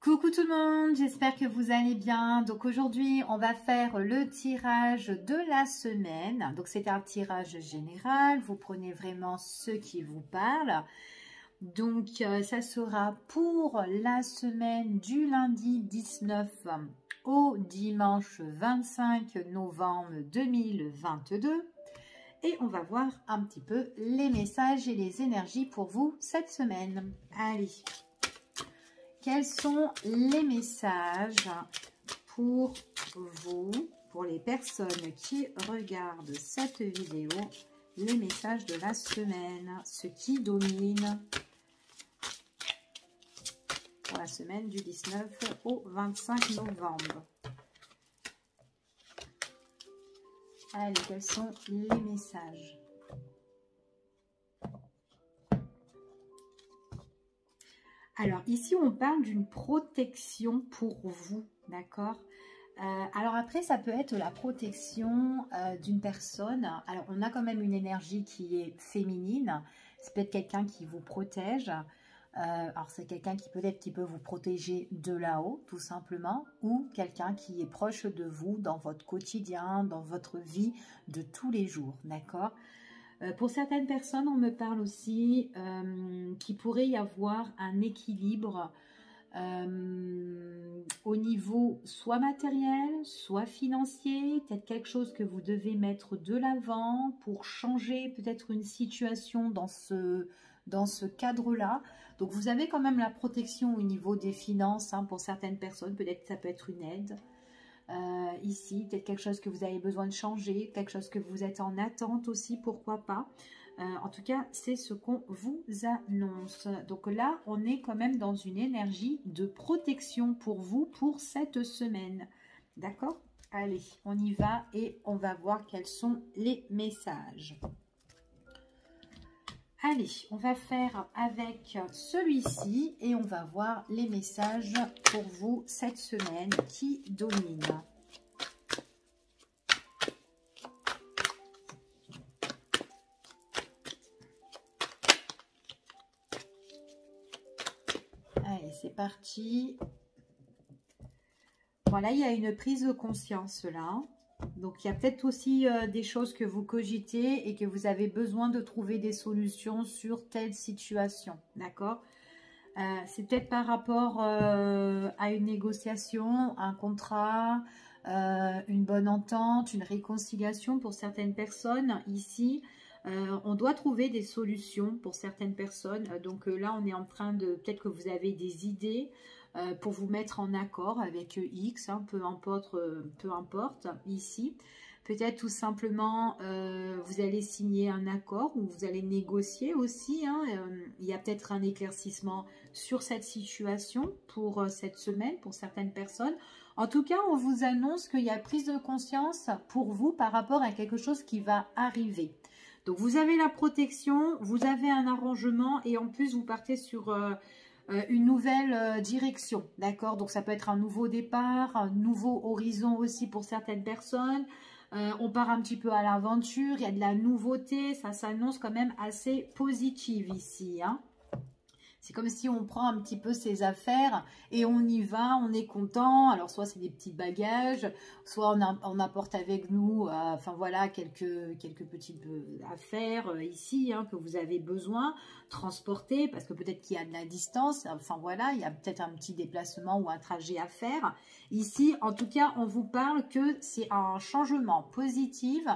Coucou tout le monde, j'espère que vous allez bien. Donc aujourd'hui, on va faire le tirage de la semaine. Donc c'est un tirage général, vous prenez vraiment ce qui vous parle. Donc ça sera pour la semaine du lundi 19 au dimanche 25 novembre 2022. Et on va voir un petit peu les messages et les énergies pour vous cette semaine. Allez! Quels sont les messages pour vous, pour les personnes qui regardent cette vidéo, les messages de la semaine, ce qui domine pour la semaine du 19 au 25 novembre. Allez, quels sont les messages ? Alors, ici, on parle d'une protection pour vous, d'accord? Alors après, ça peut être la protection d'une personne. Alors, on a quand même une énergie qui est féminine. C'est peut-être quelqu'un qui vous protège. Alors, c'est quelqu'un qui peut vous protéger de là-haut, tout simplement. Ou quelqu'un qui est proche de vous dans votre quotidien, dans votre vie de tous les jours, d'accord? Pour certaines personnes, on me parle aussi qu'il pourrait y avoir un équilibre au niveau soit matériel, soit financier, peut-être quelque chose que vous devez mettre de l'avant pour changer peut-être une situation dans ce cadre-là. Donc vous avez quand même la protection au niveau des finances hein, pour certaines personnes, peut-être que ça peut être une aide. Ici, peut-être quelque chose que vous avez besoin de changer, quelque chose que vous êtes en attente aussi, pourquoi pas. En tout cas, c'est ce qu'on vous annonce. Donc là, on est quand même dans une énergie de protection pour vous pour cette semaine. D'accord? Allez, on y va et on va voir quels sont les messages. Allez, on va faire avec celui-ci et on va voir les messages pour vous cette semaine qui domine. Allez, c'est parti. Voilà, il y a une prise de conscience là. Donc, il y a peut-être aussi des choses que vous cogitez et que vous avez besoin de trouver des solutions sur telle situation. D'accord? C'est peut-être par rapport à une négociation, un contrat, une bonne entente, une réconciliation pour certaines personnes. Ici, on doit trouver des solutions pour certaines personnes. Donc là, on est en train de... Peut-être que vous avez des idées pour vous mettre en accord avec X, hein, peu importe ici. Peut-être tout simplement, vous allez signer un accord ou vous allez négocier aussi. Hein, il y a peut-être un éclaircissement sur cette situation pour cette semaine, pour certaines personnes. En tout cas, on vous annonce qu'il y a prise de conscience pour vous par rapport à quelque chose qui va arriver. Donc, vous avez la protection, vous avez un arrangement et en plus, vous partez sur... une nouvelle direction, d'accord? Donc ça peut être un nouveau départ, un nouveau horizon aussi pour certaines personnes. On part un petit peu à l'aventure, il y a de la nouveauté, ça s'annonce quand même assez positif ici, hein? C'est comme si on prend un petit peu ses affaires et on y va, on est content. Alors, soit c'est des petits bagages, soit on apporte avec nous, enfin voilà, quelques petites affaires ici hein, que vous avez besoin, transporter, parce que peut-être qu'il y a de la distance. Enfin voilà, il y a peut-être un petit déplacement ou un trajet à faire. Ici, en tout cas, on vous parle que c'est un changement positif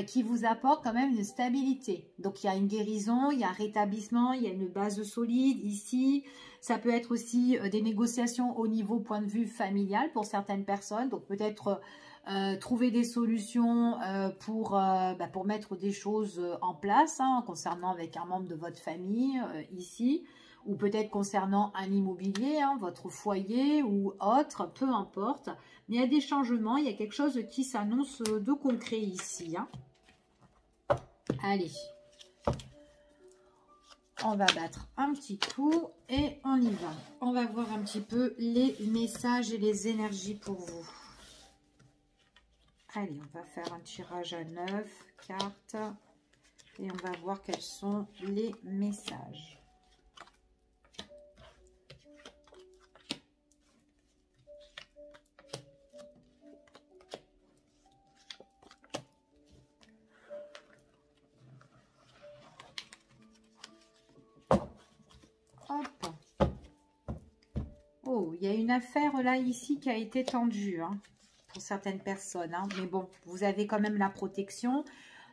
qui vous apporte quand même une stabilité. Donc, il y a une guérison, il y a un rétablissement, il y a une base solide ici. Ça peut être aussi des négociations au niveau point de vue familial pour certaines personnes. Donc, peut-être trouver des solutions pour mettre des choses en place hein, concernant avec un membre de votre famille ici. Ou peut-être concernant un immobilier, hein, votre foyer ou autre, peu importe. Mais il y a des changements, il y a quelque chose qui s'annonce de concret ici. Hein. Allez, on va battre un petit coup et on y va. On va voir un petit peu les messages et les énergies pour vous. Allez, on va faire un tirage à 9 cartes et on va voir quels sont les messages. y a une affaire là, ici, qui a été tendue, hein, pour certaines personnes. Hein. Mais bon, vous avez quand même la protection.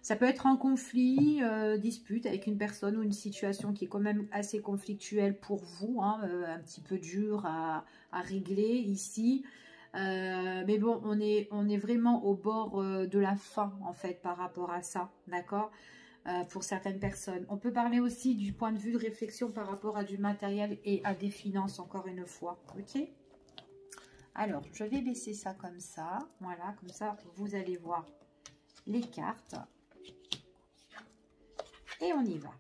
Ça peut être un conflit, dispute avec une personne ou une situation qui est quand même assez conflictuelle pour vous, hein, un petit peu dur à régler ici. Mais bon, on est vraiment au bord de la fin, en fait, par rapport à ça, d'accord, pour certaines personnes. On peut parler aussi du point de vue de réflexion par rapport à du matériel et à des finances, encore une fois, ok? Alors, je vais baisser ça comme ça, voilà, comme ça, vous allez voir les cartes. Et on y va.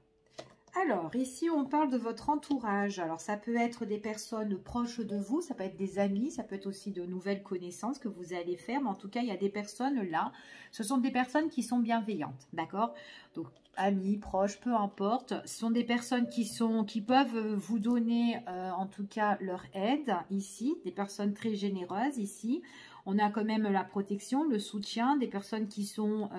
Alors, ici, on parle de votre entourage. Alors, ça peut être des personnes proches de vous, ça peut être des amis, ça peut être aussi de nouvelles connaissances que vous allez faire. Mais en tout cas, il y a des personnes là, ce sont des personnes qui sont bienveillantes, d'accord? Donc, amis, proches, peu importe. Ce sont des personnes qui peuvent vous donner, en tout cas, leur aide ici. Des personnes très généreuses ici. On a quand même la protection, le soutien, des personnes qui sont...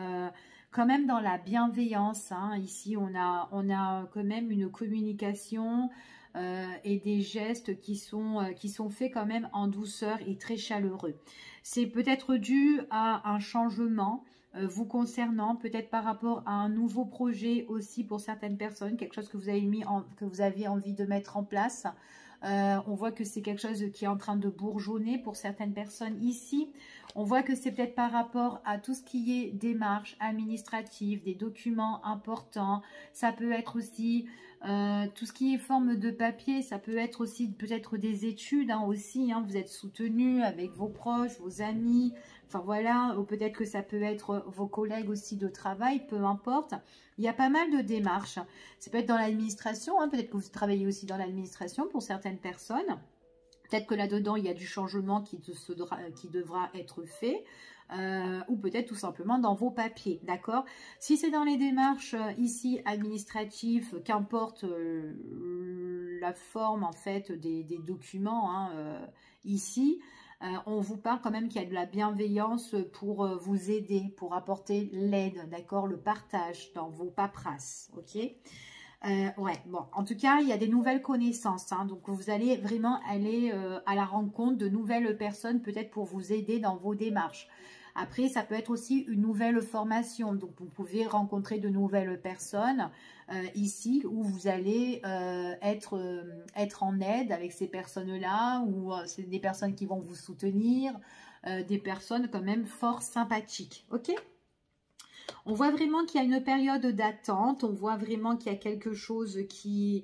quand même dans la bienveillance, hein. Ici on a quand même une communication et des gestes qui sont faits quand même en douceur et très chaleureux. C'est peut-être dû à un changement vous concernant, peut-être par rapport à un nouveau projet aussi pour certaines personnes, quelque chose que vous avez que vous avez envie de mettre en place. On voit que c'est quelque chose qui est en train de bourgeonner pour certaines personnes ici. On voit que c'est peut-être par rapport à tout ce qui est démarches administratives, des documents importants. Ça peut être aussi tout ce qui est forme de papier. Ça peut être aussi peut-être des études, hein, aussi. Hein. Vous êtes soutenu avec vos proches, vos amis. Enfin voilà, ou peut-être que ça peut être vos collègues aussi de travail, peu importe. Il y a pas mal de démarches. Ça peut être dans l'administration, hein, peut-être que vous travaillez aussi dans l'administration pour certaines personnes. Peut-être que là-dedans, il y a du changement qui devra être fait. Ou peut-être tout simplement dans vos papiers, d'accord? Si c'est dans les démarches ici administratives, qu'importe la forme en fait des documents, hein, ici, on vous parle quand même qu'il y a de la bienveillance pour vous aider, pour apporter l'aide, d'accord, le partage dans vos paperasses, ok? Ouais, bon, en tout cas, il y a des nouvelles connaissances, hein, donc vous allez vraiment aller à la rencontre de nouvelles personnes, peut-être pour vous aider dans vos démarches. Après, ça peut être aussi une nouvelle formation, donc vous pouvez rencontrer de nouvelles personnes ici où vous allez être en aide avec ces personnes-là, ou c'est des personnes qui vont vous soutenir, des personnes quand même fort sympathiques, ok? On voit vraiment qu'il y a une période d'attente, on voit vraiment qu'il y a quelque chose qui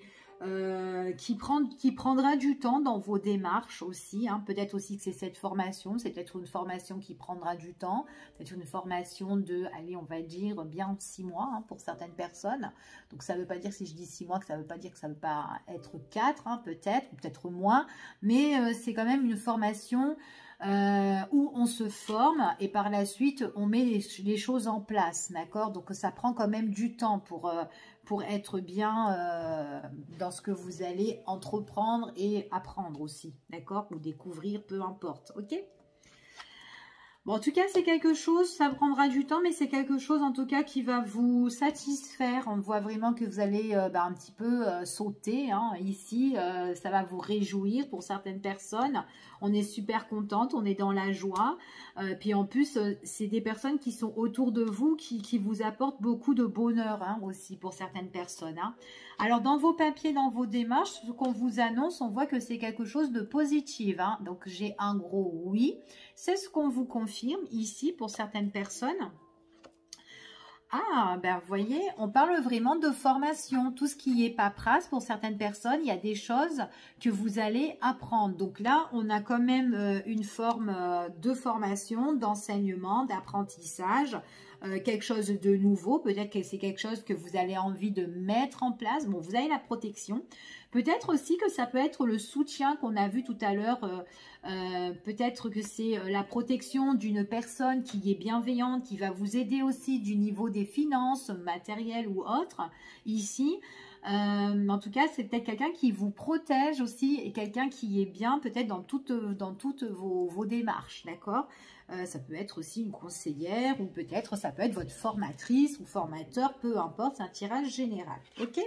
prendra du temps dans vos démarches aussi, hein. Peut-être aussi que c'est cette formation, c'est peut-être une formation qui prendra du temps, peut-être une formation de, allez, on va dire bien 6 mois, hein, pour certaines personnes. Donc ça ne veut pas dire, si je dis 6 mois, que ça ne veut pas dire que ça ne veut pas être 4, hein, peut-être, ou peut-être moins, mais c'est quand même une formation où on se forme et par la suite on met les choses en place, d'accord? Donc ça prend quand même du temps pour être bien dans ce que vous allez entreprendre et apprendre aussi, d'accord? Ou découvrir, peu importe, ok? Bon, en tout cas, c'est quelque chose, ça prendra du temps, mais c'est quelque chose en tout cas qui va vous satisfaire. On voit vraiment que vous allez un petit peu sauter, hein, ici. Ça va vous réjouir pour certaines personnes. On est super contente, on est dans la joie. Puis en plus, c'est des personnes qui sont autour de vous, qui vous apportent beaucoup de bonheur, hein, aussi pour certaines personnes, hein. Alors, dans vos papiers, dans vos démarches, ce qu'on vous annonce, on voit que c'est quelque chose de positif, hein. Donc, j'ai un gros oui. C'est ce qu'on vous confirme ici pour certaines personnes. Ah, ben vous voyez, on parle vraiment de formation. Tout ce qui est paperasse, pour certaines personnes, il y a des choses que vous allez apprendre. Donc là, on a quand même une forme de formation, d'enseignement, d'apprentissage, quelque chose de nouveau. Peut-être que c'est quelque chose que vous avez envie de mettre en place. Bon, vous avez la protection. Peut-être aussi que ça peut être le soutien qu'on a vu tout à l'heure. Peut-être que c'est la protection d'une personne qui est bienveillante, qui va vous aider aussi du niveau des finances, matérielles ou autres, ici. En tout cas, c'est peut-être quelqu'un qui vous protège aussi et quelqu'un qui est bien peut-être dans toutes vos démarches, d'accord? Ça peut être aussi une conseillère ou peut-être ça peut être votre formatrice ou formateur, peu importe, c'est un tirage général, ok?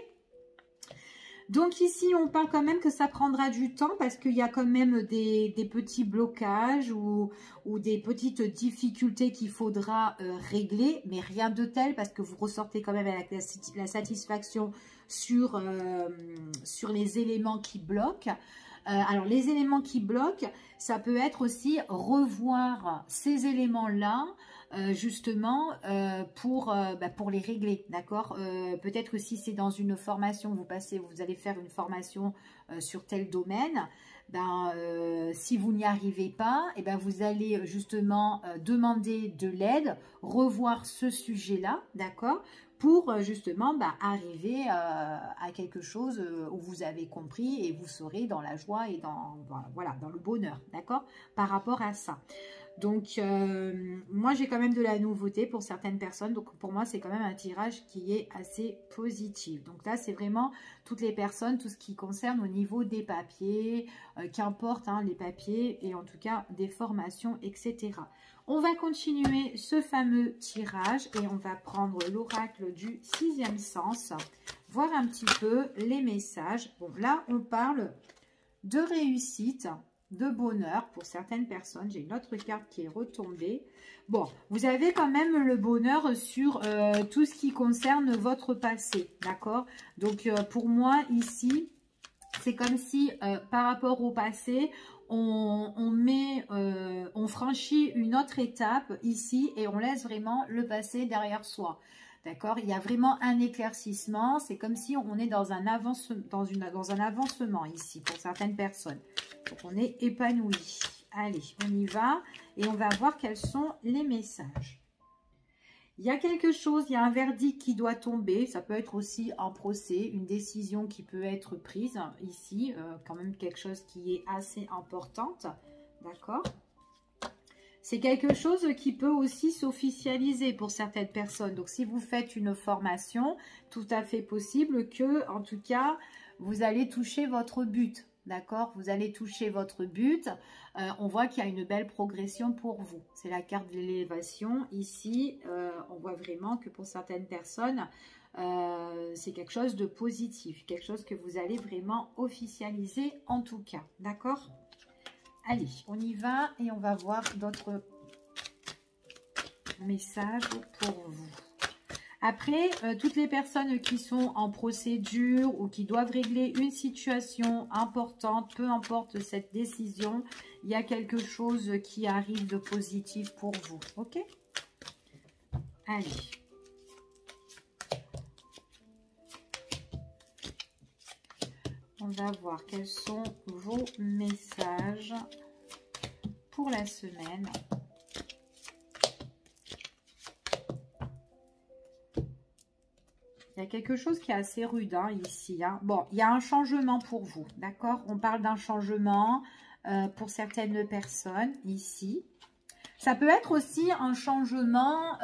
Donc ici, on parle quand même que ça prendra du temps parce qu'il y a quand même des petits blocages ou des petites difficultés qu'il faudra régler, mais rien de tel parce que vous ressortez quand même avec la satisfaction sur les éléments qui bloquent. Alors, les éléments qui bloquent, ça peut être aussi revoir ces éléments-là, justement, pour les régler, d'accord. Peut-être que si c'est dans une formation, vous allez faire une formation sur tel domaine, si vous n'y arrivez pas, et vous allez justement demander de l'aide, revoir ce sujet-là, d'accord, pour justement arriver à quelque chose où vous avez compris et vous serez dans la joie et dans le bonheur, d'accord, par rapport à ça. Donc, moi, j'ai quand même de la nouveauté pour certaines personnes. Donc, pour moi, c'est quand même un tirage qui est assez positif. Donc là, c'est vraiment toutes les personnes, tout ce qui concerne au niveau des papiers, qu'importe les papiers et en tout cas des formations, etc. On va continuer ce fameux tirage et on va prendre l'oracle du 6e sens, voir un petit peu les messages. Bon, là, on parle de réussite, de bonheur pour certaines personnes. J'ai une autre carte qui est retombée. Bon, vous avez quand même le bonheur sur tout ce qui concerne votre passé, d'accord? Donc, pour moi, ici, c'est comme si, par rapport au passé, on franchit une autre étape ici et on laisse vraiment le passé derrière soi. D'accord? Il y a vraiment un éclaircissement. C'est comme si on est dans un avancement ici pour certaines personnes. Donc, on est épanoui. Allez, on y va et on va voir quels sont les messages. Il y a quelque chose, il y a un verdict qui doit tomber. Ça peut être aussi un procès, une décision qui peut être prise ici. Quand même quelque chose qui est assez importante. D'accord? C'est quelque chose qui peut aussi s'officialiser pour certaines personnes. Donc, si vous faites une formation, tout à fait possible que, en tout cas, vous allez toucher votre but. D'accord? Vous allez toucher votre but. On voit qu'il y a une belle progression pour vous. C'est la carte de l'élévation. Ici, on voit vraiment que pour certaines personnes, c'est quelque chose de positif. Quelque chose que vous allez vraiment officialiser en tout cas. D'accord? Allez, on y va et on va voir d'autres messages pour vous. Après, toutes les personnes qui sont en procédure ou qui doivent régler une situation importante, peu importe cette décision, il y a quelque chose qui arrive de positif pour vous. Ok? Allez. On va voir quels sont vos messages pour la semaine. Il y a quelque chose qui est assez rude ici. Bon, il y a un changement pour vous, d'accord? On parle d'un changement pour certaines personnes ici. Ça peut être aussi un changement,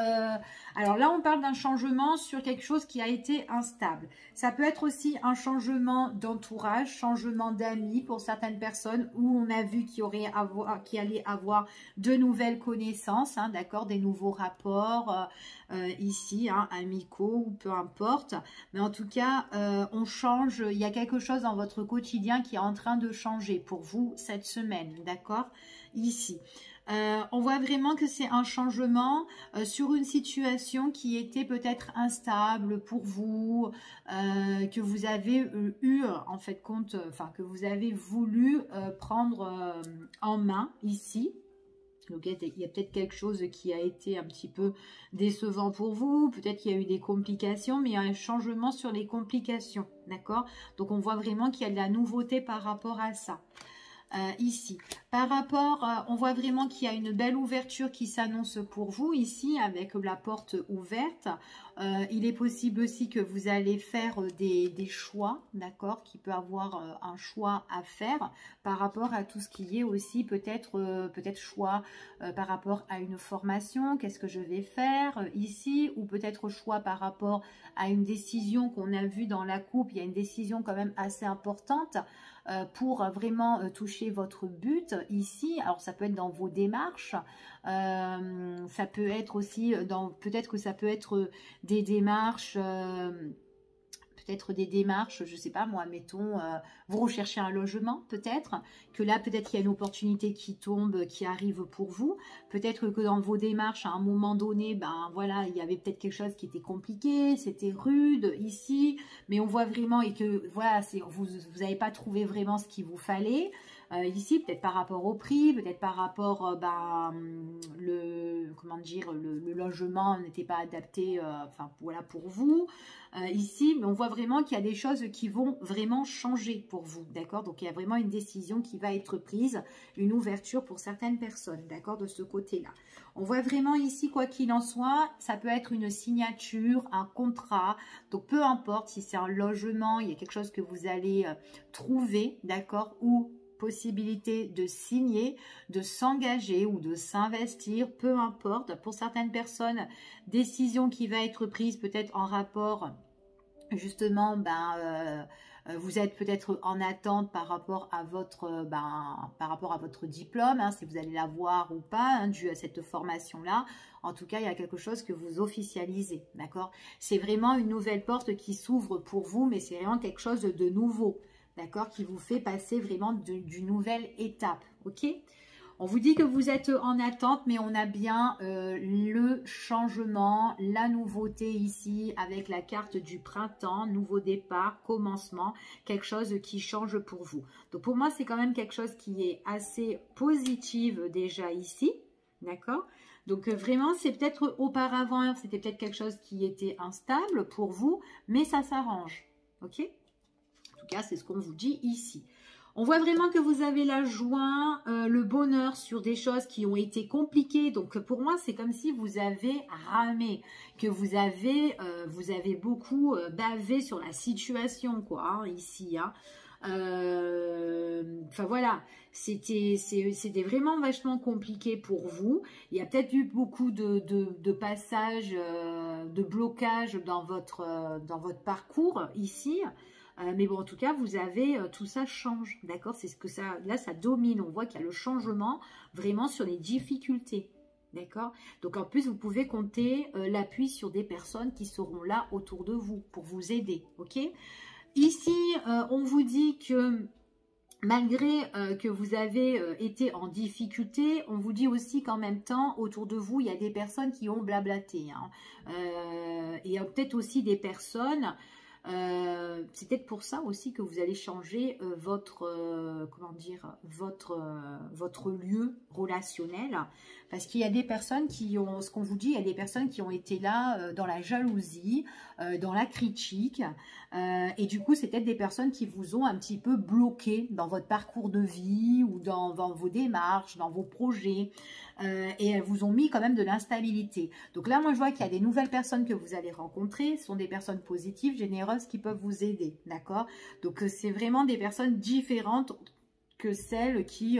alors là on parle d'un changement sur quelque chose qui a été instable. Ça peut être aussi un changement d'entourage, changement d'amis pour certaines personnes où on a vu qu'il allait avoir de nouvelles connaissances, d'accord, des nouveaux rapports ici, amicaux ou peu importe. Mais en tout cas, on change, il y a quelque chose dans votre quotidien qui est en train de changer pour vous cette semaine, d'accord, ici. On voit vraiment que c'est un changement sur une situation qui était peut-être instable pour vous, que vous avez eu en fait compte, que vous avez voulu prendre en main ici. Donc il y a peut-être quelque chose qui a été un petit peu décevant pour vous, peut-être qu'il y a eu des complications, mais il y a un changement sur les complications, d'accord? Donc on voit vraiment qu'il y a de la nouveauté par rapport à ça. Ici, par rapport, on voit vraiment qu'il y a une belle ouverture qui s'annonce pour vous ici avec la porte ouverte. Il est possible aussi que vous allez faire des choix, d'accord, qui peut avoir un choix à faire par rapport à tout ce qui est aussi peut-être choix par rapport à une formation, qu'est-ce que je vais faire ici, ou peut-être choix par rapport à une décision qu'on a vue dans la coupe. Il y a une décision quand même assez importante pour vraiment toucher votre but ici. Alors ça peut être dans vos démarches, ça peut être aussi peut-être que ça peut être des démarches peut-être des démarches, je ne sais pas moi, mettons, vous recherchez un logement peut-être, que là peut-être il y a une opportunité qui tombe, qui arrive pour vous, peut-être que dans vos démarches à un moment donné, ben voilà, il y avait peut-être quelque chose qui était compliqué, c'était rude ici, mais on voit vraiment et que voilà, vous n'avez pas trouvé vraiment ce qu'il vous fallait. Ici, peut-être par rapport au prix, peut-être par rapport, comment dire, le logement n'était pas adapté, enfin voilà pour vous. Ici, mais on voit vraiment qu'il y a des choses qui vont vraiment changer pour vous, d'accord? Donc il y a vraiment une décision qui va être prise, une ouverture pour certaines personnes, d'accord, de ce côté-là. On voit vraiment ici, quoi qu'il en soit, ça peut être une signature, un contrat, donc peu importe si c'est un logement, il y a quelque chose que vous allez trouver, d'accord, ou possibilité de signer, de s'engager ou de s'investir, peu importe. Pour certaines personnes, décision qui va être prise peut-être en rapport justement, vous êtes peut-être en attente par rapport à votre diplôme, hein, si vous allez l'avoir ou pas, hein, dû à cette formation-là. En tout cas, il y a quelque chose que vous officialisez, d'accord? C'est vraiment une nouvelle porte qui s'ouvre pour vous, mais c'est vraiment quelque chose de nouveau, d'accord, qui vous fait passer vraiment d'une nouvelle étape, ok? On vous dit que vous êtes en attente, mais on a bien le changement, la nouveauté ici avec la carte du printemps, nouveau départ, commencement, quelque chose qui change pour vous. Donc pour moi, c'est quand même quelque chose qui est assez positif déjà ici, d'accord? Donc vraiment, c'est peut-être auparavant, c'était peut-être quelque chose qui était instable pour vous, mais ça s'arrange, ok? En tout cas, c'est ce qu'on vous dit ici. On voit vraiment que vous avez la joie, le bonheur sur des choses qui ont été compliquées. Donc, pour moi, c'est comme si vous avez ramé, que vous avez beaucoup bavé sur la situation, quoi, hein, ici. Hein. Enfin, voilà, c'était vraiment vachement compliqué pour vous. Il y a peut-être eu beaucoup de passages, de blocages dans votre parcours ici. Mais bon, en tout cas, vous avez, tout ça change, d'accord? C'est ce que ça, là, ça domine. On voit qu'il y a le changement vraiment sur les difficultés, d'accord? Donc, en plus, vous pouvez compter l'appui sur des personnes qui seront là autour de vous pour vous aider, ok? Ici, on vous dit que malgré que vous avez été en difficulté, on vous dit aussi qu'en même temps, autour de vous, il y a des personnes qui ont blablaté. Hein. Et peut-être aussi des personnes... c'est peut-être pour ça aussi que vous allez changer votre lieu relationnel, parce qu'il y a des personnes qui ont, ce qu'on vous dit, il y a des personnes qui ont été là dans la jalousie, dans la critique, et du coup c'est peut-être des personnes qui vous ont un petit peu bloqué dans votre parcours de vie ou dans vos démarches, dans vos projets, et elles vous ont mis quand même de l'instabilité. Donc là, moi, je vois qu'il y a des nouvelles personnes que vous allez rencontrer. Ce sont des personnes positives, généreuses, qui peuvent vous aider, d'accord? Donc, c'est vraiment des personnes différentes que celles qui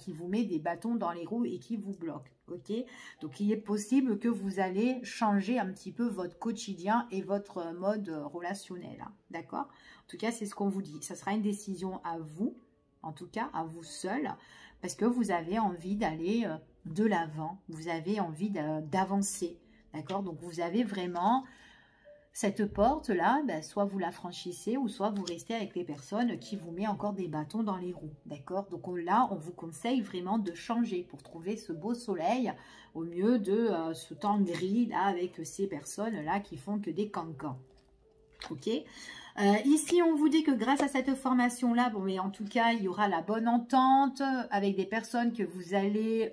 vous met des bâtons dans les roues et qui vous bloquent, ok? Donc, il est possible que vous allez changer un petit peu votre quotidien et votre mode relationnel, hein, d'accord? En tout cas, c'est ce qu'on vous dit. Ça sera une décision à vous, en tout cas, à vous seul, parce que vous avez envie d'aller... de l'avant, vous avez envie d'avancer, d'accord? Donc, vous avez vraiment cette porte-là, soit vous la franchissez ou soit vous restez avec les personnes qui vous mettent encore des bâtons dans les roues, d'accord? Donc là, on vous conseille vraiment de changer pour trouver ce beau soleil au mieux de ce temps gris, là, avec ces personnes-là qui font que des cancans, ok? Ici, on vous dit que grâce à cette formation-là, bon, mais en tout cas, il y aura la bonne entente avec des personnes que vous allez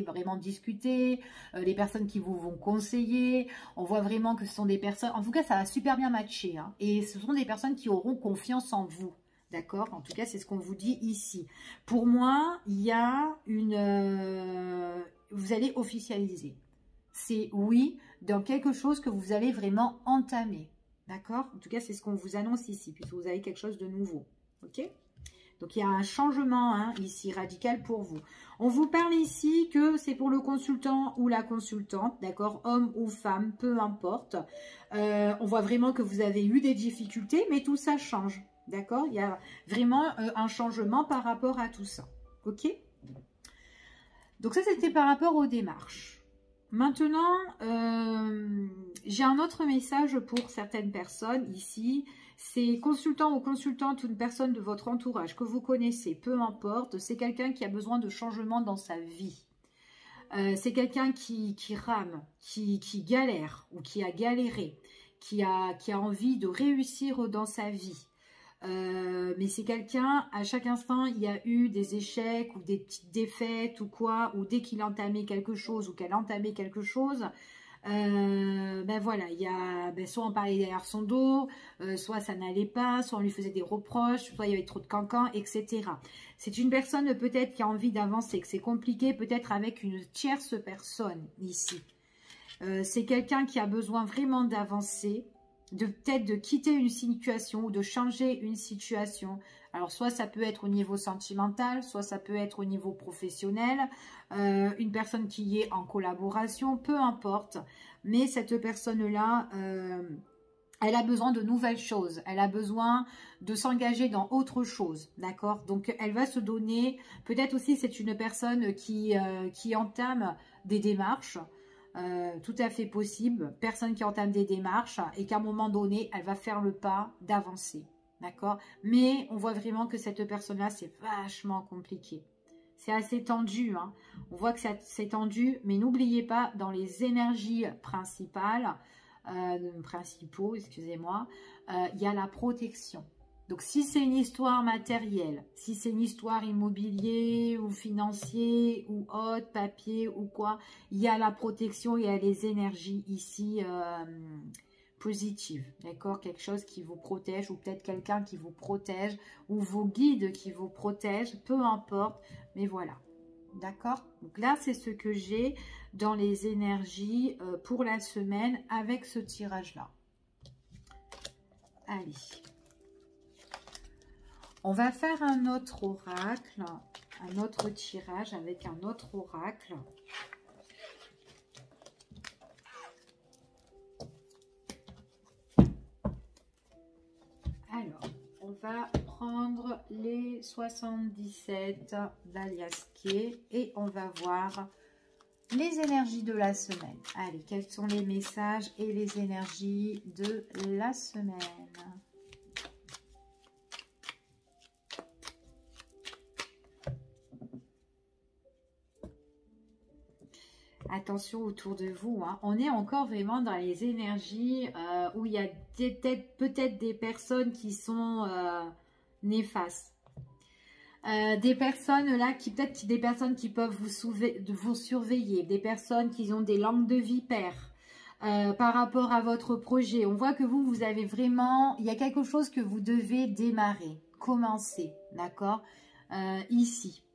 vraiment discuter, les personnes qui vous vont conseiller. On voit vraiment que ce sont des personnes... En tout cas, ça va super bien matcher. Hein, et ce sont des personnes qui auront confiance en vous. D'accord? En tout cas, c'est ce qu'on vous dit ici. Pour moi, il y a une... vous allez officialiser. C'est oui, dans quelque chose que vous allez vraiment entamer. D'accord? En tout cas, c'est ce qu'on vous annonce ici, puisque vous avez quelque chose de nouveau. Ok? Donc, il y a un changement hein, ici, radical pour vous. On vous parle ici que c'est pour le consultant ou la consultante, d'accord? Homme ou femme, peu importe. On voit vraiment que vous avez eu des difficultés, mais tout ça change. D'accord? Il y a vraiment un changement par rapport à tout ça. Ok? Donc, ça, c'était par rapport aux démarches. Maintenant, j'ai un autre message pour certaines personnes ici. C'est consultant ou consultante, une personne de votre entourage que vous connaissez, peu importe. C'est quelqu'un qui a besoin de changement dans sa vie. C'est quelqu'un qui rame, qui galère ou qui a galéré, qui a envie de réussir dans sa vie. Mais c'est quelqu'un, à chaque instant, il y a eu des échecs ou des petites défaites ou quoi, ou dès qu'il entamait quelque chose ou qu'elle entamait quelque chose, ben voilà, il y a, ben soit on parlait derrière son dos, soit ça n'allait pas, soit on lui faisait des reproches, soit il y avait trop de cancans, etc. C'est une personne peut-être qui a envie d'avancer, que c'est compliqué, peut-être avec une tierce personne ici. C'est quelqu'un qui a besoin vraiment d'avancer, peut-être de quitter une situation ou de changer une situation. Alors, soit ça peut être au niveau sentimental, soit ça peut être au niveau professionnel, une personne qui est en collaboration, peu importe. Mais cette personne-là, elle a besoin de nouvelles choses. Elle a besoin de s'engager dans autre chose, d'accord? Donc, elle va se donner, peut-être aussi c'est une personne qui entame des démarches, tout à fait possible, personne qui entame des démarches et qu'à un moment donné, elle va faire le pas d'avancer, d'accord? Mais on voit vraiment que cette personne-là, c'est vachement compliqué. C'est assez tendu, hein. On voit que c'est tendu, mais n'oubliez pas, dans les énergies principales, excusez-moi, il y a la protection. Donc, si c'est une histoire matérielle, si c'est une histoire immobilier ou financier ou autre, papier ou quoi, il y a la protection, il y a les énergies ici positives, d'accord? Quelque chose qui vous protège ou peut-être quelqu'un qui vous protège ou vos guides qui vous protègent, peu importe, mais voilà, d'accord? Donc là, c'est ce que j'ai dans les énergies pour la semaine avec ce tirage-là. Allez. On va faire un autre oracle, un autre tirage avec un autre oracle. Alors, on va prendre les 77 d'Aliasqué et on va voir les énergies de la semaine. Allez, quels sont les messages et les énergies de la semaine ? Attention autour de vous, hein. On est encore vraiment dans les énergies où il y a peut-être des personnes qui sont néfastes. Des personnes là, peut-être des personnes qui peuvent vous surveiller, des personnes qui ont des langues de vipère par rapport à votre projet. On voit que vous avez vraiment, il y a quelque chose que vous devez démarrer, commencer, d'accord, ici.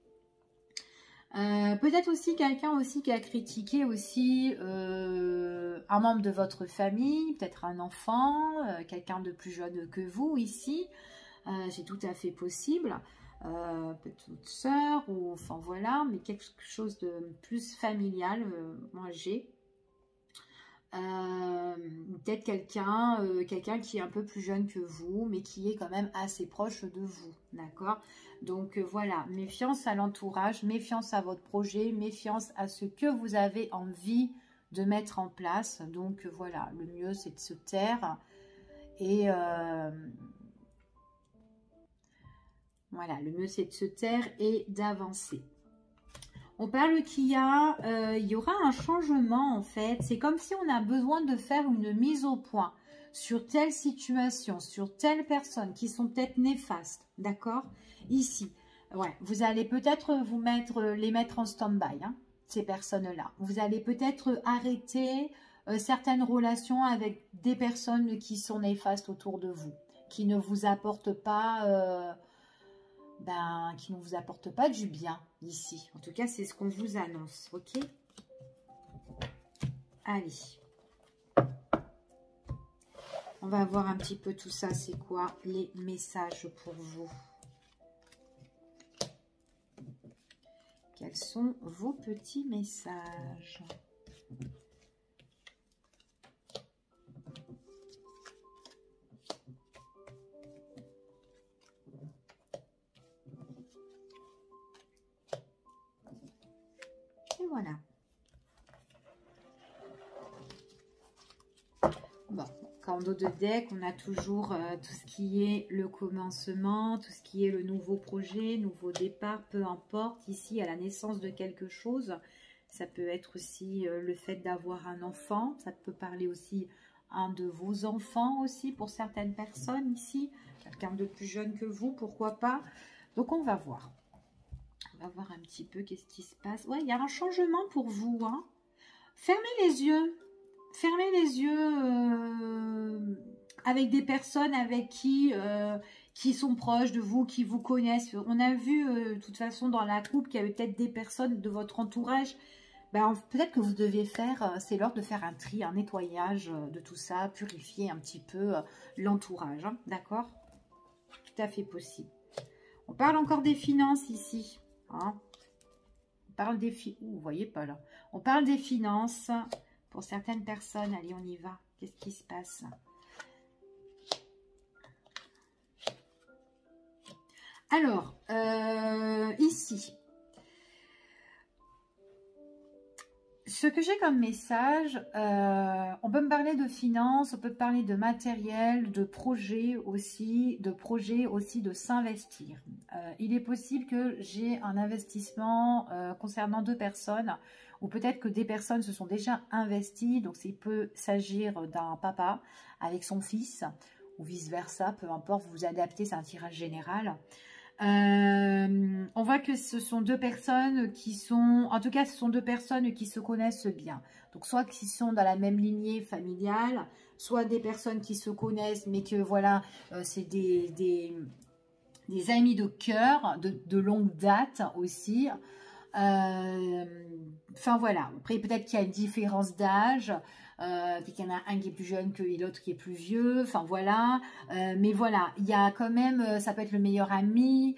Peut-être aussi quelqu'un aussi qui a critiqué aussi un membre de votre famille, peut-être un enfant, quelqu'un de plus jeune que vous ici, c'est tout à fait possible, petite sœur ou enfin voilà, mais quelque chose de plus familial, moi j'ai. Peut-être quelqu'un qui est un peu plus jeune que vous, mais qui est quand même assez proche de vous, d'accord? Donc voilà, méfiance à l'entourage, méfiance à votre projet, méfiance à ce que vous avez envie de mettre en place. Donc voilà, le mieux c'est de se taire et voilà, le mieux c'est de se taire et d'avancer. On parle qu'il y aura un changement en fait. C'est comme si on a besoin de faire une mise au point sur telle situation, sur telle personne qui sont peut-être néfastes, d'accord? Ici, ouais, vous allez peut-être les mettre en stand-by, hein, ces personnes-là. Vous allez peut-être arrêter certaines relations avec des personnes qui sont néfastes autour de vous, qui ne vous apportent pas... qui ne vous apporte pas du bien ici. En tout cas, c'est ce qu'on vous annonce, ok? Allez. On va voir un petit peu tout ça. C'est quoi les messages pour vous? Quels sont vos petits messages? Et voilà. qu'en dos de deck, on a toujours tout ce qui est le commencement, tout ce qui est le nouveau projet, nouveau départ, peu importe. Ici, à la naissance de quelque chose, ça peut être aussi le fait d'avoir un enfant. Ça peut parler aussi un de vos enfants aussi pour certaines personnes ici. Quelqu'un de plus jeune que vous, pourquoi pas. Donc, on va voir. On va voir un petit peu qu'est-ce qui se passe. Ouais, il y a un changement pour vous, hein. Fermez les yeux. Fermez les yeux avec des personnes avec qui sont proches de vous, qui vous connaissent. On a vu, de toute façon, dans la coupe, qu'il y avait peut-être des personnes de votre entourage. Ben, peut-être que vous devez faire, c'est l'heure de faire un tri, un nettoyage de tout ça, purifier un petit peu l'entourage. Hein, d'accord? Tout à fait possible. On parle encore des finances ici. Hein. On parle des finances. Vous voyez pas là. On parle des finances. Pour certaines personnes, allez, on y va. Qu'est-ce qui se passe? Alors, ici, ce que j'ai comme message, on peut me parler de finances, on peut parler de matériel, de projets aussi, de s'investir. Il est possible que j'ai un investissement concernant deux personnes, ou peut-être que des personnes se sont déjà investies, donc il peut s'agir d'un papa avec son fils, ou vice-versa, peu importe, vous vous adaptez, c'est un tirage général. On voit que ce sont deux personnes qui sont, en tout cas ce sont deux personnes qui se connaissent bien, donc soit qui sont dans la même lignée familiale, soit des personnes qui se connaissent mais que voilà, c'est des amis de cœur de longue date aussi. Enfin voilà, après peut-être qu'il y a une différence d'âge, peut-être qu'il y en a un qui est plus jeune que l'autre qui est plus vieux, enfin voilà, mais voilà, il y a quand même, ça peut être le meilleur ami,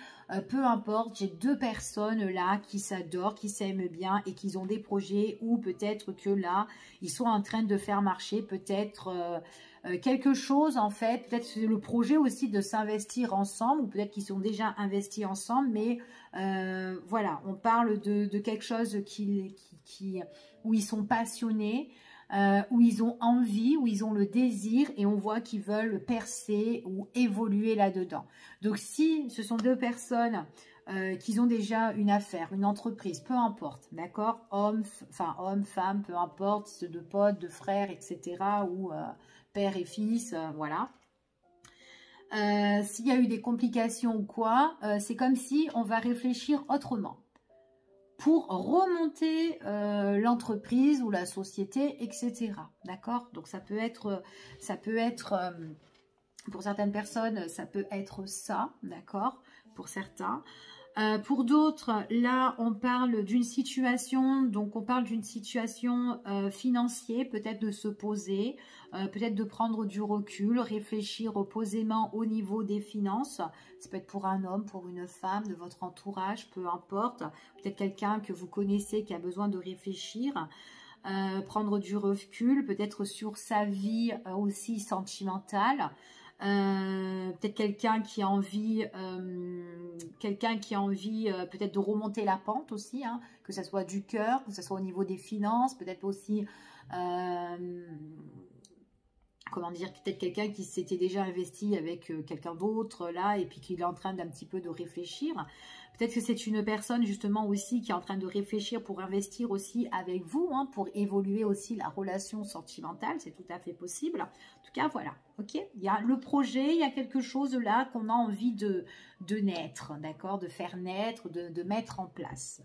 peu importe, j'ai deux personnes là qui s'adorent, qui s'aiment bien et qui ont des projets où peut-être que là, ils sont en train de faire marcher peut-être quelque chose en fait, peut-être c'est le projet aussi de s'investir ensemble, ou peut-être qu'ils sont déjà investis ensemble, mais voilà, on parle de quelque chose où ils sont passionnés, où ils ont envie, où ils ont le désir, et on voit qu'ils veulent percer ou évoluer là-dedans. Donc si ce sont deux personnes qui ont déjà une affaire, une entreprise, peu importe, d'accord, homme, femme, peu importe, de potes, de frères, etc., ou père et fils, voilà. S'il y a eu des complications ou quoi, c'est comme si on va réfléchir autrement pour remonter l'entreprise ou la société, etc. D'accord? Donc ça peut être pour certaines personnes, ça peut être ça, d'accord? Pour certains. Pour d'autres, là, on parle d'une situation, donc on parle d'une situation financière, peut-être de se poser, peut-être de prendre du recul, réfléchir posément au niveau des finances. Ça peut être pour un homme, pour une femme, de votre entourage, peu importe. Peut-être quelqu'un que vous connaissez qui a besoin de réfléchir. Prendre du recul, peut-être sur sa vie aussi sentimentale. Peut-être quelqu'un qui a envie, peut-être de remonter la pente aussi, hein, que ce soit du cœur, que ce soit au niveau des finances, peut-être aussi, comment dire, peut-être quelqu'un qui s'était déjà investi avec quelqu'un d'autre là, et puis qui est en train d'un petit peu de réfléchir. Peut-être que c'est une personne justement aussi qui est en train de réfléchir pour investir aussi avec vous, hein, pour évoluer aussi la relation sentimentale, c'est tout à fait possible. En tout cas, voilà, ok. Il y a le projet, il y a quelque chose là qu'on a envie de naître, d'accord, de faire naître, de mettre en place.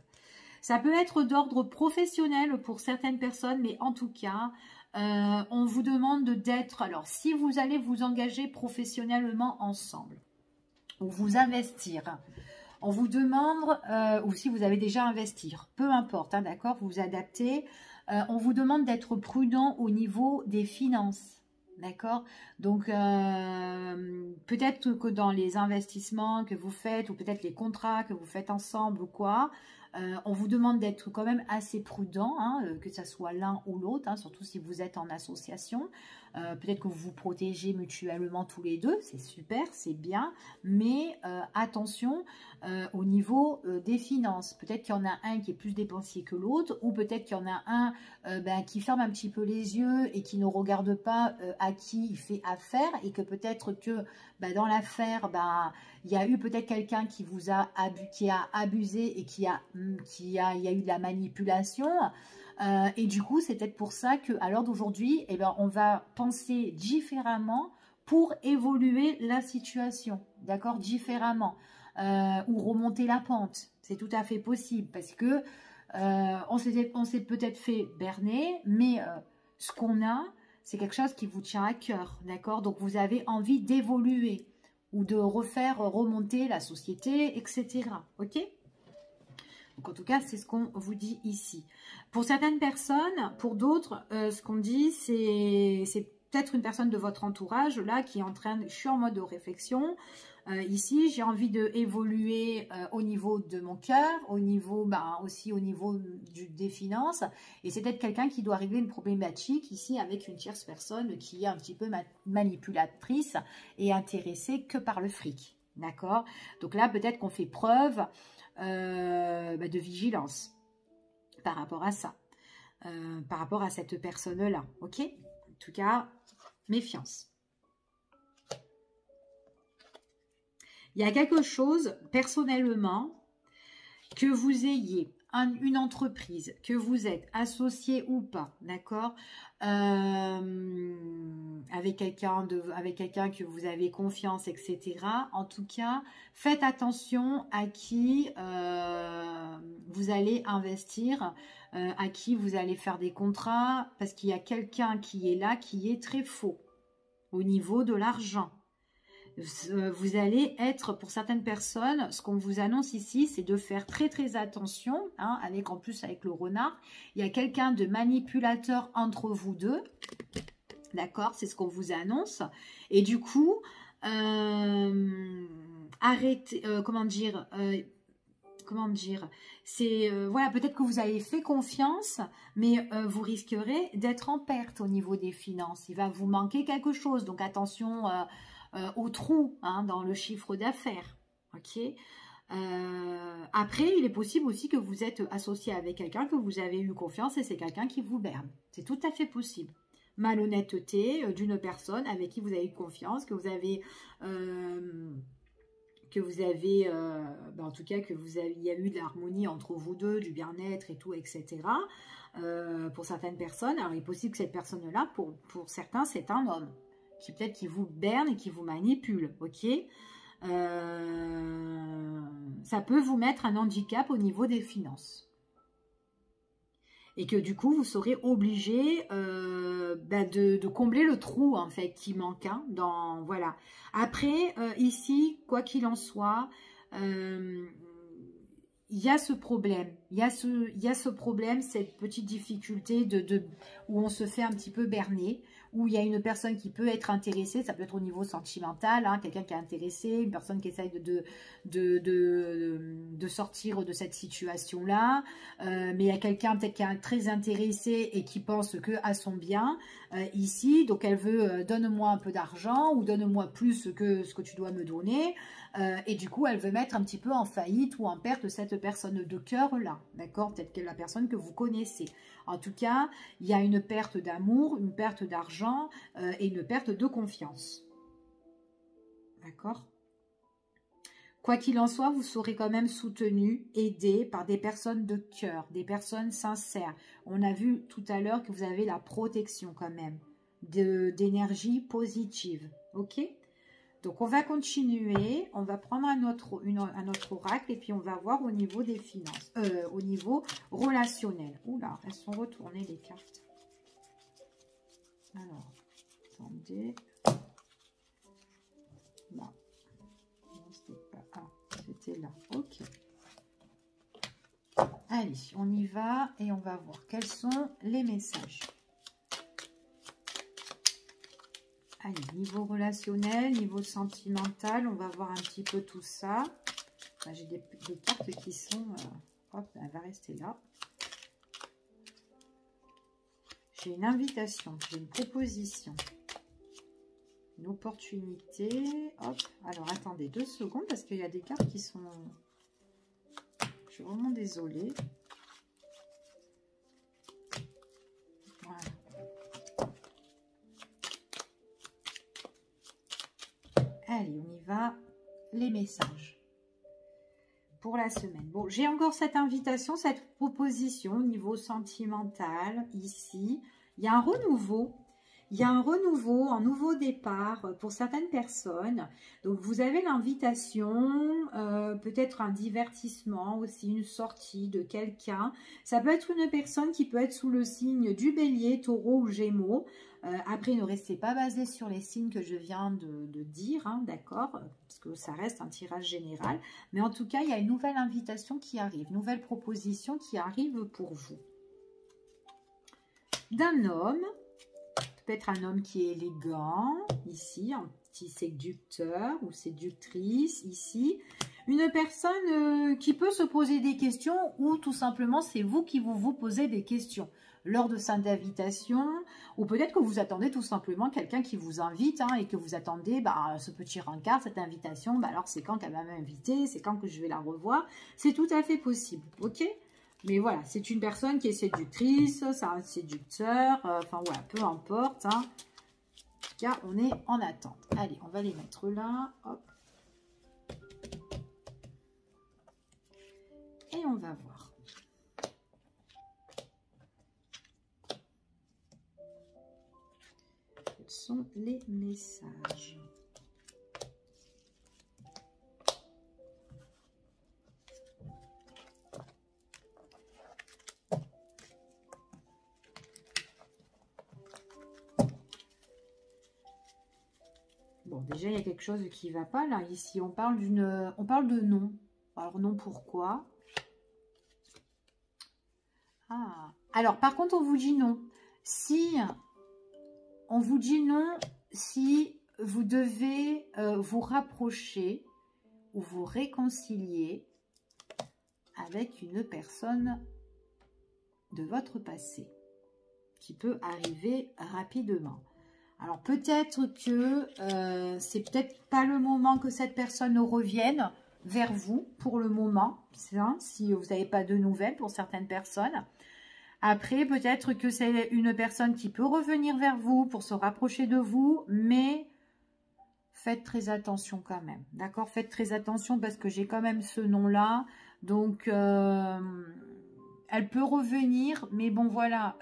Ça peut être d'ordre professionnel pour certaines personnes, mais en tout cas, on vous demande d'être, alors si vous allez vous engager professionnellement ensemble, ou vous investir, on vous demande, ou si vous avez déjà investi, peu importe, hein, d'accord, vous vous adaptez, on vous demande d'être prudent au niveau des finances, d'accord. Donc, peut-être que dans les investissements que vous faites, ou peut-être les contrats que vous faites ensemble ou quoi, On vous demande d'être quand même assez prudent, hein, que ce soit l'un ou l'autre, hein, surtout si vous êtes en association. Peut-être que vous vous protégez mutuellement tous les deux, c'est super, c'est bien, mais attention au niveau des finances. Peut-être qu'il y en a un qui est plus dépensier que l'autre, ou peut-être qu'il y en a un qui ferme un petit peu les yeux et qui ne regarde pas à qui il fait affaire, et que peut-être que dans l'affaire, il y a eu peut-être quelqu'un qui vous a abusé et il y a eu de la manipulation. Et du coup, c'est peut-être pour ça qu'à l'heure d'aujourd'hui, on va penser différemment pour évoluer la situation, d'accord, différemment, ou remonter la pente. C'est tout à fait possible parce que on s'est peut-être fait berner, mais ce qu'on a, c'est quelque chose qui vous tient à cœur, d'accord. Donc, vous avez envie d'évoluer ou de refaire remonter la société, etc. Ok ? Donc, en tout cas, c'est ce qu'on vous dit ici. Pour certaines personnes, pour d'autres, ce qu'on dit, c'est peut-être une personne de votre entourage, là, qui est en train, je suis en mode de réflexion. Ici, j'ai envie d'évoluer au niveau de mon cœur, au niveau, aussi au niveau des finances. Et c'est peut-être quelqu'un qui doit régler une problématique ici avec une tierce personne qui est un petit peu manipulatrice et intéressée que par le fric. D'accord? Donc là, peut-être qu'on fait preuve de vigilance par rapport à ça, par rapport à cette personne-là, ok? En tout cas, méfiance. Il y a quelque chose, personnellement, que vous ayez une entreprise, que vous êtes associé ou pas, d'accord, avec quelqu'un que vous avez confiance, etc. En tout cas, faites attention à qui vous allez investir, à qui vous allez faire des contrats, parce qu'il y a quelqu'un qui est là, qui est très faux au niveau de l'argent. Vous allez être, pour certaines personnes, ce qu'on vous annonce ici, c'est de faire très très attention, hein, en plus avec le renard, il y a quelqu'un de manipulateur entre vous deux, d'accord, c'est ce qu'on vous annonce, et du coup, arrêtez, comment dire, c'est, voilà, peut-être que vous avez fait confiance, mais vous risquerez d'être en perte au niveau des finances, il va vous manquer quelque chose, donc attention au trou, hein, dans le chiffre d'affaires, ok. Après, il est possible aussi que vous êtes associé avec quelqu'un, que vous avez eu confiance et c'est quelqu'un qui vous berne. C'est tout à fait possible. Malhonnêteté d'une personne avec qui vous avez eu confiance, que vous avez, en tout cas, il y a eu de l'harmonie entre vous deux, du bien-être et tout, etc. Pour certaines personnes, alors il est possible que cette personne-là, pour certains, c'est un homme qui peut-être qui vous berne et qui vous manipule, ok. Ça peut vous mettre un handicap au niveau des finances. Et que du coup, vous serez obligé de combler le trou, en fait, qui manque. Hein, voilà. Après, ici, quoi qu'il en soit, il y a ce problème. Il y a ce problème, cette petite difficulté où on se fait un petit peu berner, où il y a une personne qui peut être intéressée, ça peut être au niveau sentimental, hein, quelqu'un qui est intéressé, une personne qui essaye de sortir de cette situation-là, mais il y a quelqu'un peut-être qui est très intéressé et qui pense que à son bien ici, donc elle veut donne-moi un peu d'argent ou donne-moi plus que ce que tu dois me donner, et du coup elle veut mettre un petit peu en faillite ou en perte cette personne de cœur-là, d'accord, peut-être que la personne que vous connaissez. En tout cas, il y a une perte d'amour, une perte d'argent et une perte de confiance. D'accord? Quoi qu'il en soit, vous serez quand même soutenu, aidé par des personnes de cœur, des personnes sincères. On a vu tout à l'heure que vous avez la protection quand même, d'énergie positive. Ok? Donc, on va continuer, on va prendre un autre oracle et puis on va voir au niveau des finances, au niveau relationnel. Oula, elles sont retournées les cartes. Alors, attendez. Non, c'était pas... Ah, c'était là, ok. Allez, on y va et on va voir quels sont les messages. Allez, niveau relationnel, niveau sentimental, on va voir un petit peu tout ça. J'ai des cartes qui sont Hop, elle va rester là. J'ai une invitation, j'ai une proposition, une opportunité. Hop, alors attendez 2 secondes parce qu'il y a des cartes qui sont... Je suis vraiment désolée. Voilà. Allez, on y va. Les messages pour la semaine. Bon, j'ai encore cette invitation, cette proposition au niveau sentimental ici. Il y a un renouveau. Il y a un renouveau, un nouveau départ pour certaines personnes. Donc, vous avez l'invitation, peut-être un divertissement aussi, une sortie de quelqu'un. Ça peut être une personne qui peut être sous le signe du Bélier, Taureau ou Gémeaux. Après, ne restez pas basé sur les signes que je viens de dire, hein, d'accord? Parce que ça reste un tirage général. Mais en tout cas, il y a une nouvelle invitation qui arrive, une nouvelle proposition qui arrive pour vous. D'un homme. Peut-être un homme qui est élégant, ici, un petit séducteur ou séductrice, ici. Une personne qui peut se poser des questions ou tout simplement c'est vous qui vous posez des questions lors de cette invitation. Ou peut-être que vous attendez tout simplement quelqu'un qui vous invite hein, et que vous attendez ce petit rencard, cette invitation. Alors c'est quand qu'elle va m'inviter, c'est quand que je vais la revoir. C'est tout à fait possible, ok ? Mais voilà, c'est une personne qui est séductrice, c'est un séducteur, enfin voilà, peu importe. Hein. En tout cas, on est en attente. Allez, on va les mettre là. Hop. Et on va voir. Quels sont les messages ? Bon, déjà, il y a quelque chose qui ne va pas, là. Ici, on parle de non. Alors, non, pourquoi? Ah. Alors, par contre, on vous dit non. On vous dit non si vous devez vous rapprocher ou vous réconcilier avec une personne de votre passé qui peut arriver rapidement. Alors peut-être que c'est peut-être pas le moment que cette personne revienne vers vous pour le moment, hein, si vous n'avez pas de nouvelles pour certaines personnes. Après, peut-être que c'est une personne qui peut revenir vers vous pour se rapprocher de vous, mais faites très attention quand même, d'accord? Faites très attention parce que j'ai quand même ce nom-là, donc... elle peut revenir, mais bon, voilà,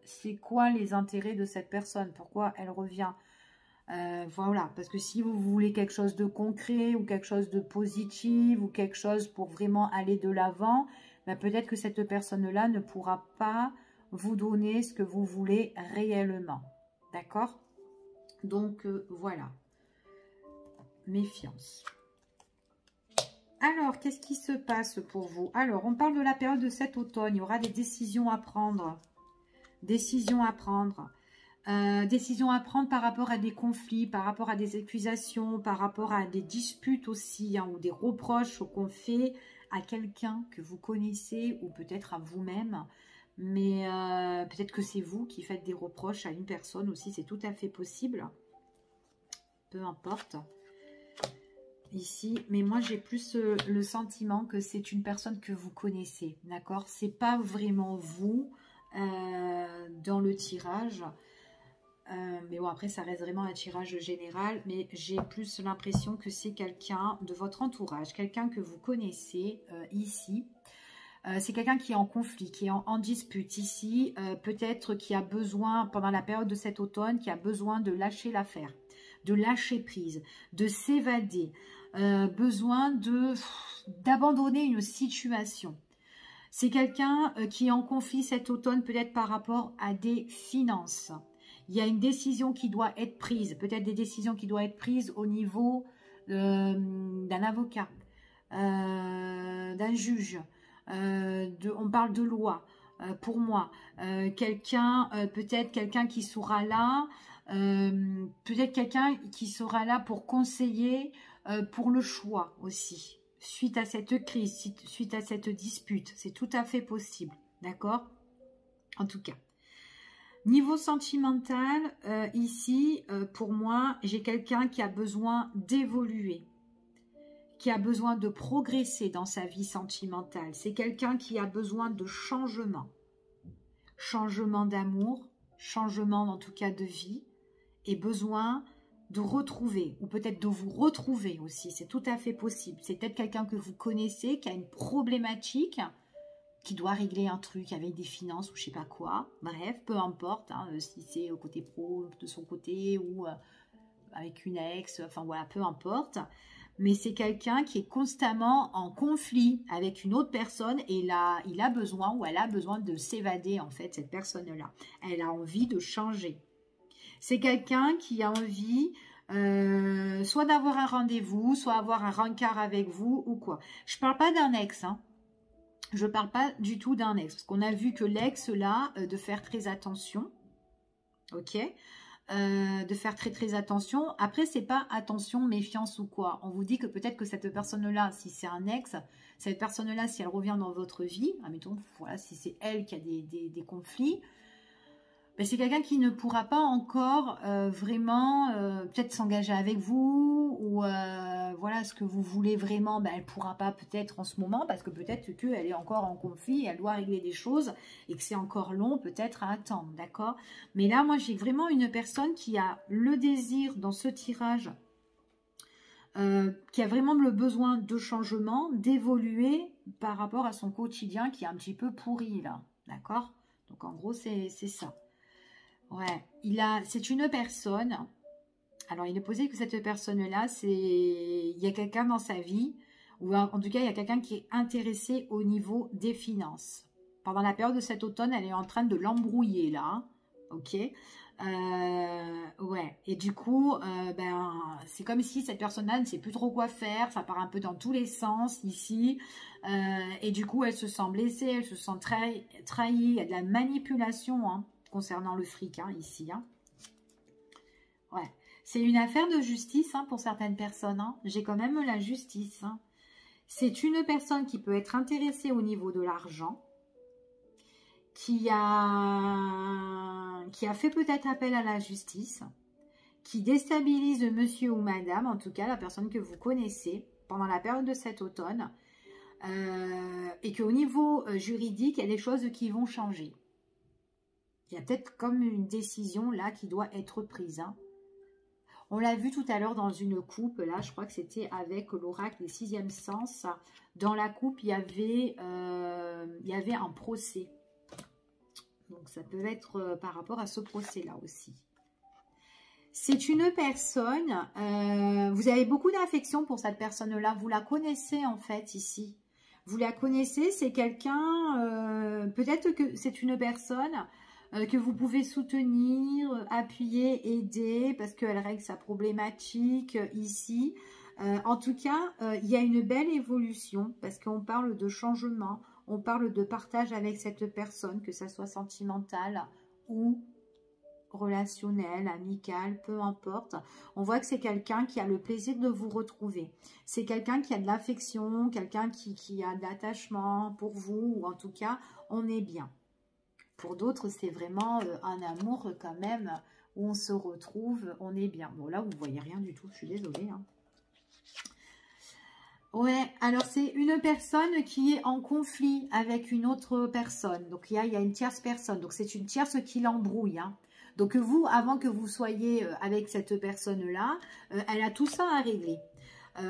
c'est quoi les intérêts de cette personne? Pourquoi elle revient? Voilà, parce que si vous voulez quelque chose de concret ou quelque chose de positif ou quelque chose pour vraiment aller de l'avant, peut-être que cette personne-là ne pourra pas vous donner ce que vous voulez réellement. D'accord? Donc, voilà. Méfiance. Alors, qu'est-ce qui se passe pour vous? Alors, on parle de la période de cet automne. Il y aura des décisions à prendre. Décisions à prendre. Décisions à prendre par rapport à des conflits, par rapport à des accusations, par rapport à des disputes aussi, hein, ou des reproches qu'on fait à quelqu'un que vous connaissez ou peut-être à vous-même. Mais peut-être que c'est vous qui faites des reproches à une personne aussi. C'est tout à fait possible. Peu importe. Ici, mais moi j'ai plus le sentiment que c'est une personne que vous connaissez, d'accord? C'est pas vraiment vous dans le tirage, mais bon après ça reste vraiment un tirage général, mais j'ai plus l'impression que c'est quelqu'un de votre entourage, quelqu'un que vous connaissez ici. C'est quelqu'un qui est en conflit, qui est en dispute ici, peut-être qui a besoin, pendant la période de cet automne, qui a besoin de lâcher l'affaire, de lâcher prise, de s'évader, besoin d'abandonner une situation. C'est quelqu'un qui est en conflit cet automne, peut-être par rapport à des finances. Il y a une décision qui doit être prise, peut-être des décisions qui doivent être prises au niveau d'un avocat, d'un juge. On parle de loi, pour moi. Peut-être quelqu'un qui sera là, peut-être quelqu'un qui sera là pour conseiller, pour le choix aussi. suite à cette crise, suite à cette dispute. C'est tout à fait possible, d'accord? En tout cas. Niveau sentimental, ici, pour moi, j'ai quelqu'un qui a besoin d'évoluer, qui a besoin de progresser dans sa vie sentimentale. C'est quelqu'un qui a besoin de changement. Changement d'amour, changement en tout cas de vie, et besoin de retrouver, ou peut-être de vous retrouver aussi. C'est tout à fait possible. C'est peut-être quelqu'un que vous connaissez, qui a une problématique, qui doit régler un truc avec des finances ou je sais pas quoi. Bref, peu importe, hein, si c'est au côté pro de son côté ou avec une ex, enfin voilà, peu importe. Mais c'est quelqu'un qui est constamment en conflit avec une autre personne et là, il a besoin ou elle a besoin de s'évader en fait, cette personne-là. Elle a envie de changer. C'est quelqu'un qui a envie soit d'avoir un rendez-vous, soit avoir un rencard avec vous ou quoi. Je parle pas d'un ex, hein. Je parle pas du tout d'un ex, parce qu'on a vu que l'ex là, de faire très attention, ok, de faire très attention. Après, c'est pas attention, méfiance ou quoi. On vous dit que peut-être que cette personne-là, si c'est un ex, cette personne-là, si elle revient dans votre vie, admettons, voilà, si c'est elle qui a des conflits, ben c'est quelqu'un qui ne pourra pas encore vraiment peut-être s'engager avec vous ou voilà ce que vous voulez vraiment, ben, elle ne pourra pas peut-être en ce moment parce que peut-être qu'elle est encore en conflit, elle doit régler des choses et que c'est encore long peut-être à attendre, d'accord? Mais là, moi, j'ai vraiment une personne qui a le désir dans ce tirage, qui a vraiment le besoin de changement, d'évoluer par rapport à son quotidien qui est un petit peu pourri là, d'accord? Donc en gros, c'est ça. Ouais, c'est une personne. Alors, il est posé que cette personne-là, il y a quelqu'un dans sa vie, ou en tout cas, il y a quelqu'un qui est intéressé au niveau des finances. Pendant la période de cet automne, elle est en train de l'embrouiller, là. Ok. Ouais. Et du coup, ben, c'est comme si cette personne-là ne sait plus trop quoi faire. Ça part un peu dans tous les sens, ici. Et du coup, elle se sent blessée, elle se sent trahie. Il y a de la manipulation, hein, concernant le fric, hein, ici. Hein. Ouais. C'est une affaire de justice, hein, pour certaines personnes. Hein. J'ai quand même la justice. Hein. C'est une personne qui peut être intéressée au niveau de l'argent, qui a fait peut-être appel à la justice, qui déstabilise monsieur ou madame, en tout cas la personne que vous connaissez, pendant la période de cet automne, et qu'au niveau juridique, il y a des choses qui vont changer. Il y a peut-être comme une décision là qui doit être prise. Hein. On l'a vu tout à l'heure dans une coupe, là je crois que c'était avec l'oracle des sixièmes sens. Dans la coupe, il y avait un procès. Donc ça peut être par rapport à ce procès-là aussi. C'est une personne, vous avez beaucoup d'affection pour cette personne-là, vous la connaissez en fait ici. Vous la connaissez, c'est quelqu'un, peut-être que c'est une personne que vous pouvez soutenir, appuyer, aider, parce qu'elle règle sa problématique ici. En tout cas, il y a une belle évolution, parce qu'on parle de changement, on parle de partage avec cette personne, que ça soit sentimental ou relationnel, amical, peu importe. On voit que c'est quelqu'un qui a le plaisir de vous retrouver. C'est quelqu'un qui a de l'affection, quelqu'un qui a de l'attachement pour vous, ou en tout cas, on est bien. Pour d'autres, c'est vraiment un amour quand même, où on se retrouve, on est bien. Bon, là, vous ne voyez rien du tout, je suis désolée. Hein. Ouais, alors c'est une personne qui est en conflit avec une autre personne. Donc, il y a une tierce personne. Donc, c'est une tierce qui l'embrouille. Hein. Donc, vous, avant que vous soyez avec cette personne-là, elle a tout ça à régler.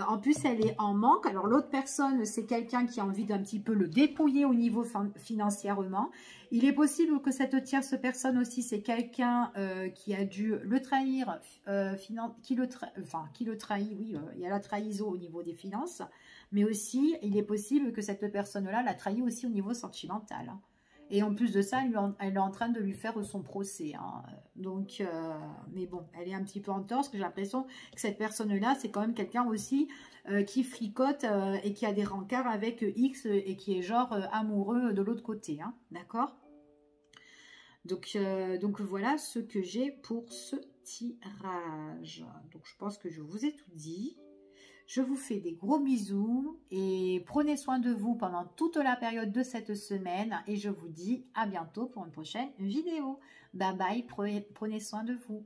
En plus, elle est en manque. Alors, l'autre personne, c'est quelqu'un qui a envie d'un petit peu le dépouiller au niveau financièrement. Il est possible que cette tierce personne aussi, c'est quelqu'un qui a dû le trahir, qui le trahit, oui, il y a la trahison au niveau des finances. Mais aussi, il est possible que cette personne-là l'a trahi aussi au niveau sentimental. Hein. Et en plus de ça, elle est en train de lui faire son procès. Hein. Donc, mais bon, elle est un petit peu en tort, parce que j'ai l'impression que cette personne-là, c'est quand même quelqu'un aussi qui fricote et qui a des rencarts avec X et qui est genre amoureux de l'autre côté. Hein. D'accord ? Donc voilà ce que j'ai pour ce tirage. Donc je pense que je vous ai tout dit. Je vous fais des gros bisous et prenez soin de vous pendant toute la période de cette semaine. Et je vous dis à bientôt pour une prochaine vidéo. Bye bye, prenez soin de vous.